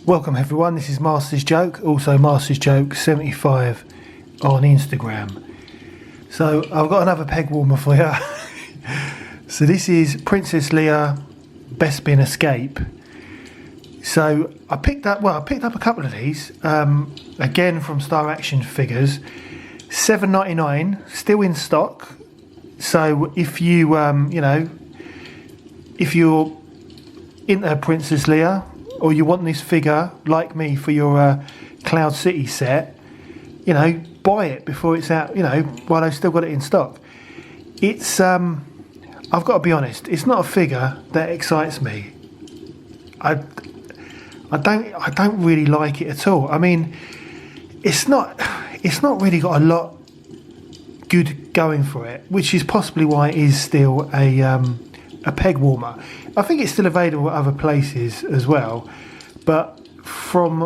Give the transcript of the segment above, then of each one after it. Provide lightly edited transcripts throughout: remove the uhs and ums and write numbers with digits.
Welcome everyone, this is Master's Joke, also Master's Joke 75 on Instagram. So I've got another peg warmer for you. So this is Princess Leia Bespin Escape. So I picked up a couple of these, again from Star Action Figures, $7.99, still in stock. So if you, if you're into Princess Leia, or you want this figure like me for your Cloud City set, buy it before it's out, while they've still got it in stock. It's I've got to be honest, it's not a figure that excites me. I don't really like it at all. I mean, it's not really got a lot good going for it, which is possibly why it is still a peg warmer. I think it's still available at other places as well, but from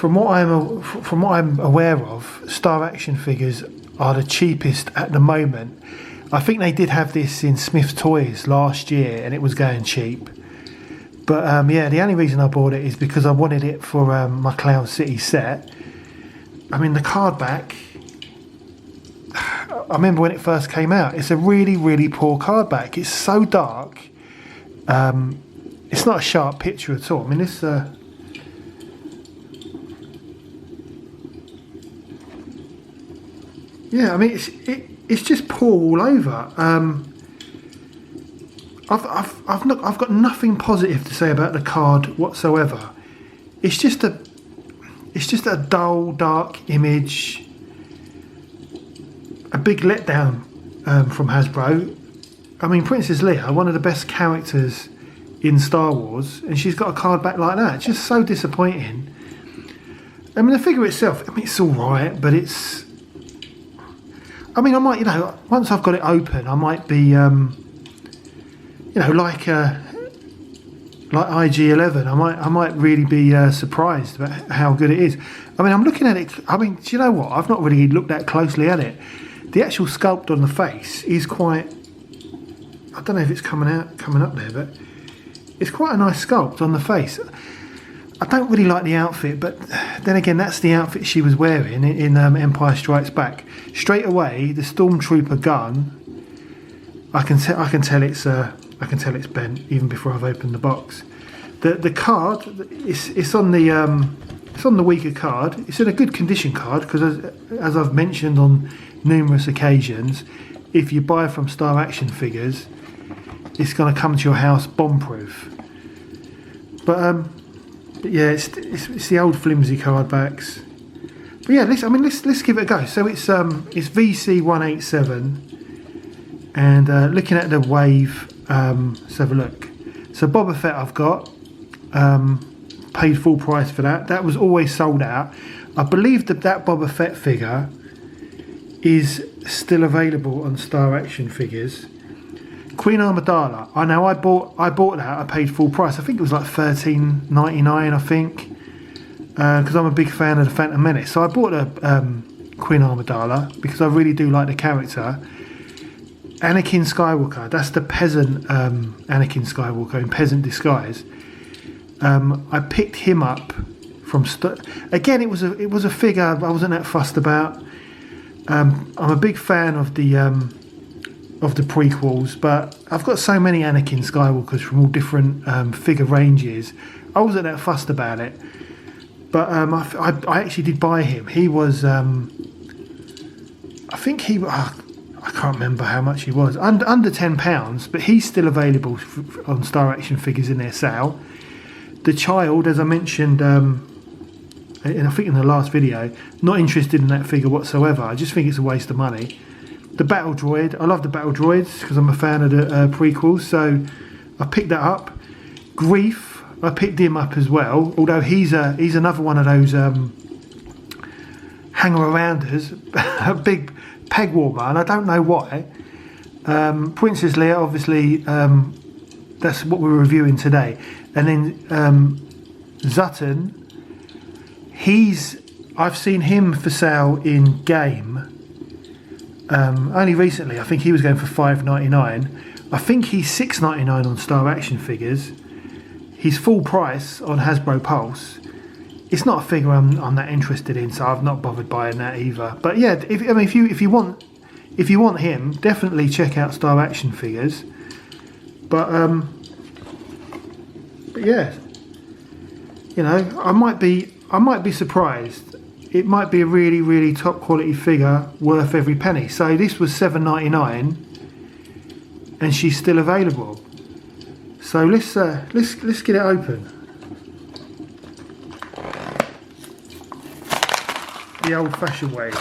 what I'm aware of, Star Action Figures are the cheapest at the moment. I think they did have this in Smith's Toys last year, and it was going cheap. But yeah, the only reason I bought it is because I wanted it for my Cloud City set. I mean, the card back, I remember when it first came out, it's a really, really poor card back. It's so dark. It's not a sharp picture at all. I mean, this yeah, I mean, it's just poor all over. I've got nothing positive to say about the card whatsoever. It's just a dull, dark image. A big letdown from Hasbro. I mean, Princess Leia, one of the best characters in Star Wars, and she's got a card back like that. It's just so disappointing. I mean, the figure itself, I mean, it's all right, but it's... I mean, I might, once I've got it open, I might be, like IG-11. I might really be surprised about how good it is. I mean, I'm looking at it. I mean, do you know what? I've not really looked that closely at it. The actual sculpt on the face is quite... I don't know if it's coming up there, but it's quite a nice sculpt on the face. I don't really like the outfit, but then again, that's the outfit she was wearing in Empire Strikes Back. Straight away, the Stormtrooper gun, I can tell it's bent even before I've opened the box. The card, it's on the weaker card. It's in a good condition card because, as I've mentioned on numerous occasions, if you buy from Star Action Figures, it's going to come to your house bomb-proof. But yeah, it's the old flimsy card backs. But yeah, let's give it a go. So it's VC187, and looking at the wave. Let's have a look. So Boba Fett I've got, paid full price for that. That was always sold out. I believe that Boba Fett figure is still available on Star Action Figures. Queen Amidala, I know I bought that. I paid full price. I think it was like $13.99. I think because I'm a big fan of the Phantom Menace. So I bought a Queen Amidala because I really do like the character. Anakin Skywalker, that's the peasant Anakin Skywalker in peasant disguise. I picked him up from again. It was a figure I wasn't that fussed about. I'm a big fan of the prequels, but I've got so many Anakin Skywalkers from all different figure ranges. I wasn't that fussed about it, but I actually did buy him. He was I think he. I can't remember how much he was. Under £10, but he's still available on Star Action Figures in their sale. The child, as I mentioned, and I think in the last video, not interested in that figure whatsoever. I just think it's a waste of money. The Battle Droid, I love the Battle Droids because I'm a fan of the prequels, so I picked that up. Grief, I picked him up as well, although he's another one of those hanger-arounders, a big peg warmer, and I don't know why. Princess Leia, obviously, that's what we're reviewing today. And then Zutton, I've seen him for sale in game only recently. I think he was going for $5.99. I think he's $6.99 on Star Action Figures. his full price on Hasbro Pulse. It's not a figure I'm that interested in, so I've not bothered buying that either. But yeah, if you want him, definitely check out Star Action Figures. But yeah, you know, I might be surprised. It might be a really, really top quality figure worth every penny. So this was $7.99, and she's still available. So let's get it open. The old-fashioned way.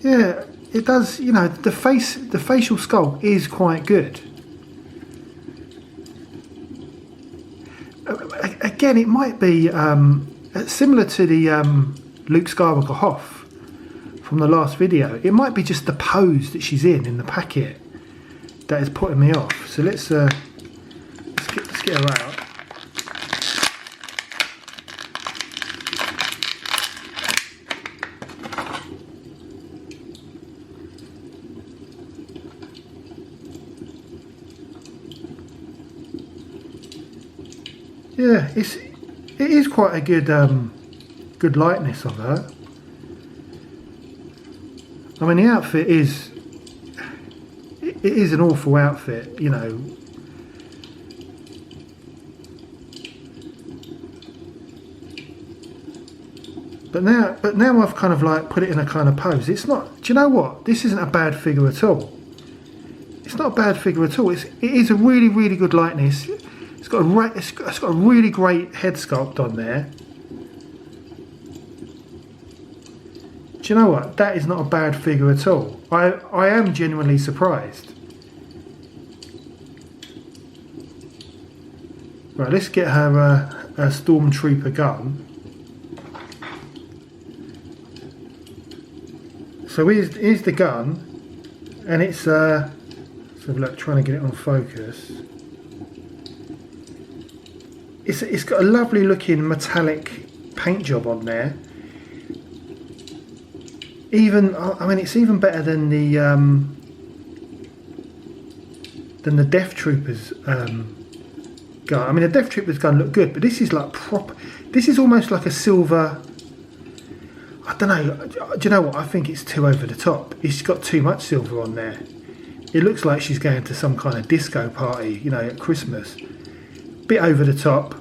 Yeah, it does. You know, the facial sculpt is quite good. Again, it might be similar to the Luke Skywalker Hoth from the last video. It might be just the pose that she's in the packet that is putting me off. So let's get her out. Yeah, it is quite a good good likeness of her. I mean, the outfit is an awful outfit, you know. But now I've kind of like put it in a kind of pose. It's not. Do you know what? This isn't a bad figure at all. It's not a bad figure at all. It is a really, really good likeness. It's got a really great head sculpt on there. Do you know what? That is not a bad figure at all. I am genuinely surprised. Right, let's get her a Stormtrooper gun. So here's the gun, and it's so look, trying to get it on focus. It's got a lovely looking metallic paint job on there. Even, I mean, it's even better than the Death Troopers gun. I mean, the Death Troopers gun looked good, but this is like proper. This is almost like a silver. I don't know. Do you know what? I think it's too over the top. It's got too much silver on there. It looks like she's going to some kind of disco party, you know, at Christmas. Bit over the top.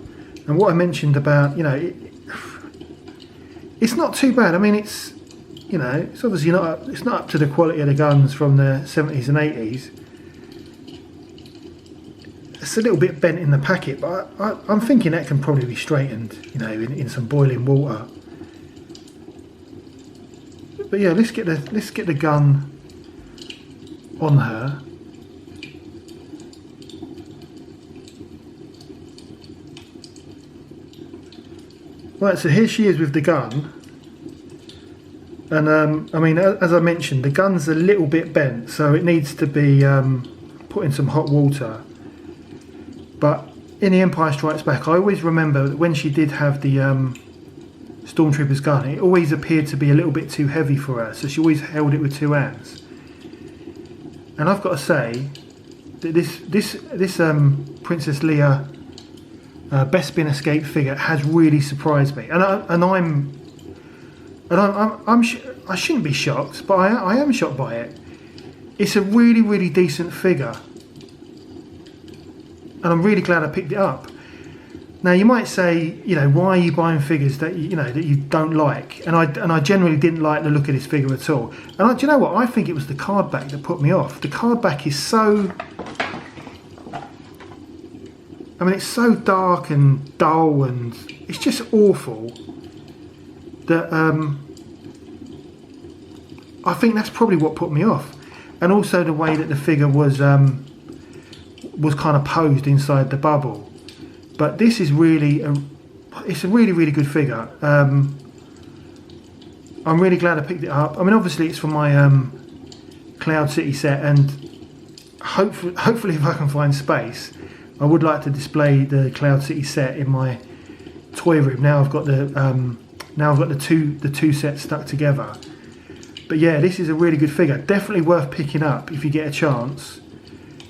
And what I mentioned about, you know, it's not too bad. I mean, it's, you know, it's obviously not. It's not up to the quality of the guns from the 70s and 80s. It's a little bit bent in the packet, but I'm thinking that can probably be straightened, you know, in some boiling water. But yeah, let's get the gun on her. Right, so here she is with the gun, and I mean, as I mentioned, the gun's a little bit bent, so it needs to be put in some hot water. But in The Empire Strikes Back, I always remember that when she did have the Stormtrooper's gun, it always appeared to be a little bit too heavy for her, so she always held it with two hands. And I've got to say that this Princess Leia Bespin escape figure has really surprised me, I shouldn't be shocked, but I am shocked by it. It's a really, really decent figure, and I'm really glad I picked it up. Now you might say, you know, why are you buying figures that you don't like? And I generally didn't like the look of this figure at all. And do you know what? I think it was the card back that put me off. The card back is so. I mean, it's so dark and dull, and it's just awful that I think that's probably what put me off. And also the way that the figure was kind of posed inside the bubble. But this is really, it's a really, really good figure. I'm really glad I picked it up. I mean, obviously it's for my Cloud City set, and hopefully if I can find space, I would like to display the Cloud City set in my toy room. Now I've got the Now I've got the two sets stuck together. But yeah, this is a really good figure. Definitely worth picking up if you get a chance.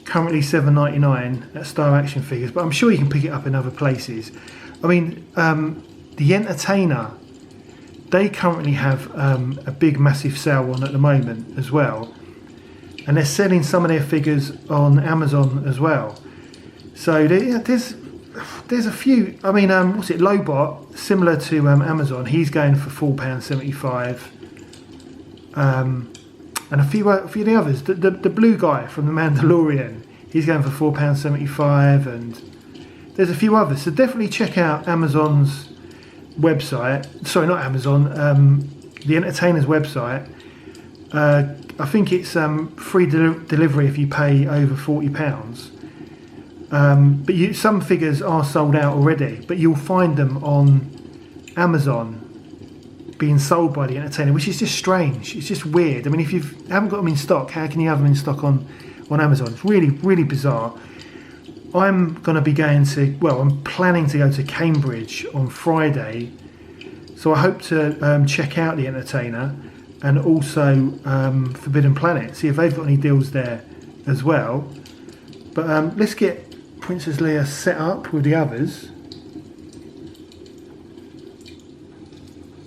Currently $7.99 at Star Action Figures, but I'm sure you can pick it up in other places. I mean, the Entertainer, they currently have a big massive sale on at the moment as well, and they're selling some of their figures on Amazon as well. So there's a few. I mean, what's it, Lobot, similar to Amazon, he's going for £4.75, and a few of the others. The blue guy from The Mandalorian, he's going for £4.75, and there's a few others. So definitely check out Amazon's website. Sorry, not Amazon. The Entertainer's website. I think it's free delivery if you pay over £40. But some figures are sold out already, but you'll find them on Amazon being sold by the Entertainer, which is just strange. It's just weird. I mean, if you haven't got them in stock, how can you have them in stock on Amazon? It's really, really bizarre. I'm going to be going to, well, I'm planning to go to Cambridge on Friday, so I hope to check out the Entertainer and also Forbidden Planet, see if they've got any deals there as well. But let's get Princess Leia set up with the others.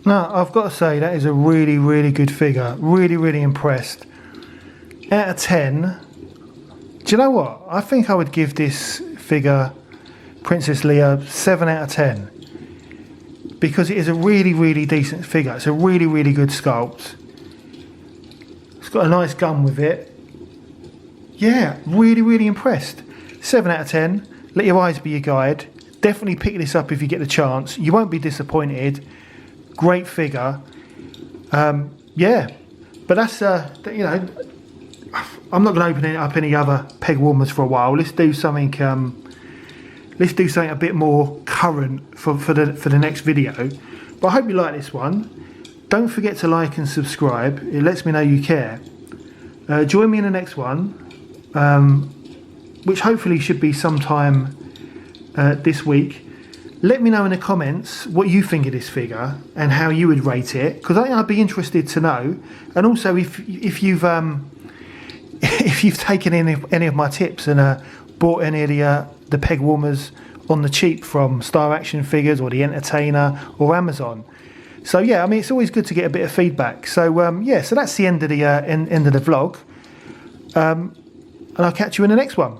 Now, I've got to say, that is a really, really good figure. Really, really impressed. Out of 10, do you know what? I think I would give this figure, Princess Leia, 7 out of 10. Because it is a really, really decent figure. It's a really, really good sculpt. It's got a nice gun with it. Yeah, really, really impressed. 7 out of 10. Let your eyes be your guide. Definitely pick this up if you get the chance. You won't be disappointed. Great figure. Yeah, but that's you know, I'm not going to open up any other peg warmers for a while. Let's do something. Let's do something a bit more current for the next video. But I hope you like this one. Don't forget to like and subscribe. It lets me know you care. Join me in the next one, which hopefully should be sometime this week. Let me know in the comments what you think of this figure and how you would rate it, because I think I'd be interested to know. And also if you've if you've taken any of my tips and bought any of the peg warmers on the cheap from Star Action Figures or the Entertainer or Amazon. So yeah, I mean, it's always good to get a bit of feedback. So yeah, so that's the end of the vlog, and I'll catch you in the next one.